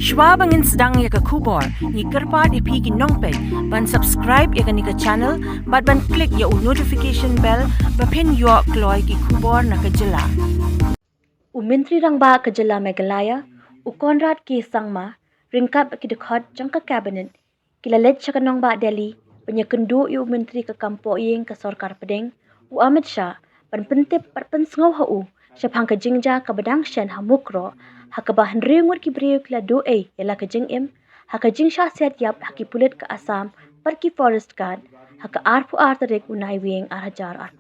Shwa bangin sedang ya ke kubor, ni kerpat ipi ki nongpek, ban subscribe ya ke ni ke channel, ban klik ya notification bell, pen yo kloy ki kubor na ke jylla. Myntri Rangbah ke jylla Meghalaya, Conrad Sangma, Ryngkat ki dkhot jang ke cabinet, kila Leit ke nongbah Delhi, Iakynduh Myntri ke pohiing ke sorkar pdeng, Amit Shah, ban pyntip pynsngew shaphang ke jingjia ke shen Mukroh, kaba ngut ki briew kila jylla ke jingim, jingshah siat ki pulit ke Assam, ki forest guard, tarik Naiwieng hajar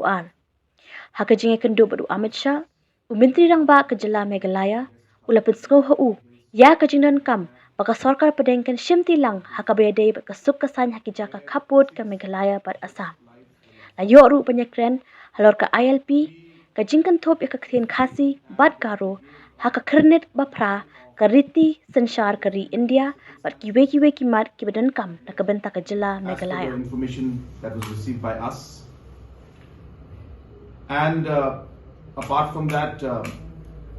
Iakynduh beru Amit Shah, Myntri Rangbah ke jylla Meghalaya, pynsngew ya ke Kynhun kam, baka sorkar pdeng kan shimtilang bayadei ke suk kesan jaka kaput ke Meghalaya pada Assam. Layo ru penyekren halor ke ILP, ke jingkanthop ke Khasi, Garo, kernit bapra, ke riti senshar ke India, kiwe mat ki badan kam na kebenta ke jylla Meghalaya. As per the information that was received by us, and apart from that,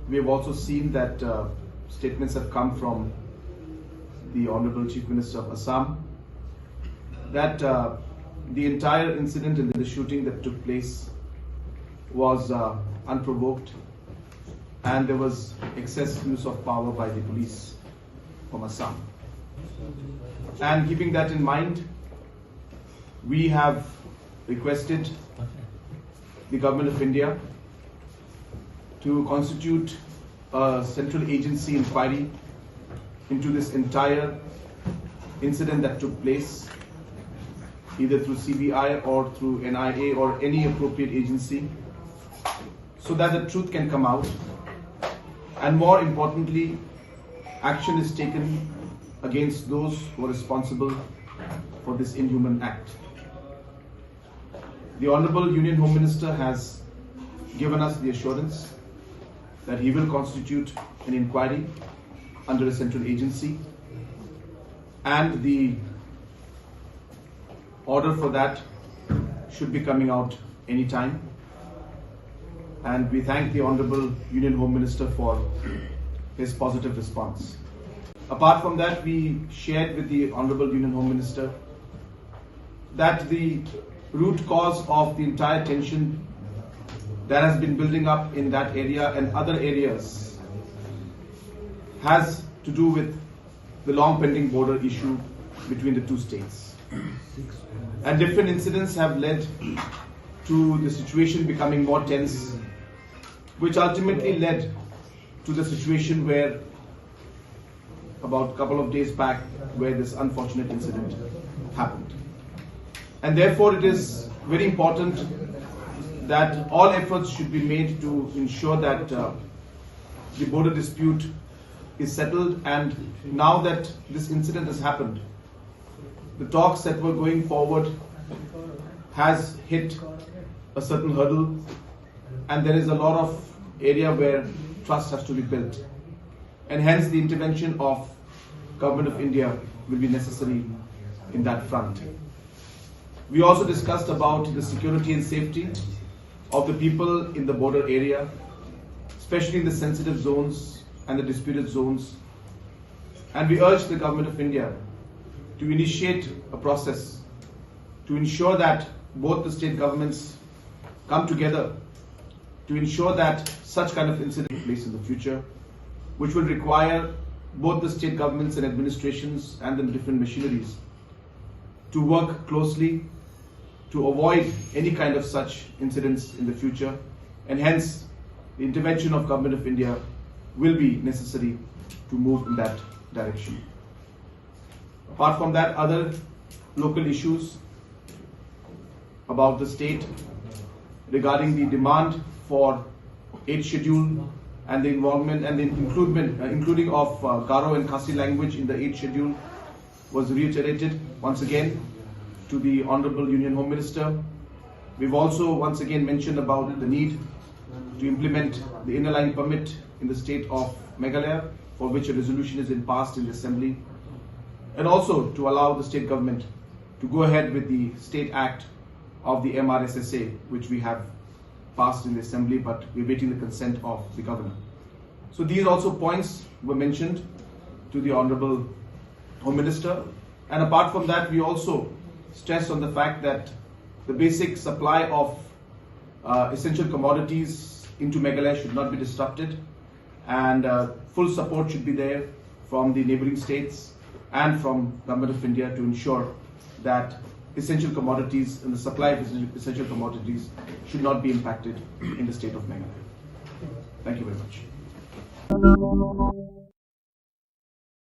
we have also seen that statements have come from the Honorable Chief Minister of Assam that the entire incident and the shooting that took place was unprovoked, and there was excessive use of power by the police from Assam. And keeping that in mind, we have requested the Government of India to constitute a central agency inquiry into this entire incident that took place, either through CBI or through NIA or any appropriate agency, so that the truth can come out, and more importantly, action is taken against those who are responsible for this inhuman act. The Honorable Union Home Minister has given us the assurance that he will constitute an inquiry under a central agency, and the order for that should be coming out anytime. And we thank the Honorable Union Home Minister for his positive response. Apart from that, we shared with the Honorable Union Home Minister that the root cause of the entire tension that has been building up in that area and other areas has to do with the long pending border issue between the two states. And different incidents have led to the situation becoming more tense, which ultimately led to the situation where about a couple of days back where this unfortunate incident happened. And therefore it is very important that all efforts should be made to ensure that the border dispute is settled. And now that this incident has happened, the talks that were going forward has hit a certain hurdle, and there is a lot of area where trust has to be built, and hence the intervention of Government of India will be necessary in that front. We also discussed about the security and safety of the people in the border area, especially in the sensitive zones and the disputed zones. And we urged the Government of India to initiate a process to ensure that both the state governments come together to ensure that such kind of incident takes place in the future, which will require both the state governments and administrations and the different machineries to work closely to avoid any kind of such incidents in the future, and hence the intervention of Government of India will be necessary to move in that direction. Apart from that, other local issues about the state regarding the demand for 8th schedule and the involvement and the including of Garo and Khasi language in the 8th schedule was reiterated once again to the Honorable Union Home Minister. We've also once again mentioned about the need to implement the inner line permit in the state of Meghalaya, for which a resolution has been passed in the Assembly, and also to allow the state government to go ahead with the State Act of the MRSSA, which we have passed in the Assembly, but we're waiting the consent of the Governor. So these also points were mentioned, to the Honourable Home Minister. And apart from that, we also stress on the fact that the basic supply of essential commodities into Meghalaya should not be disrupted, and full support should be there from the neighbouring states and from Government of India to ensure that essential commodities and the supply of essential commodities should not be impacted in the state of Meghalaya. Thank you very much.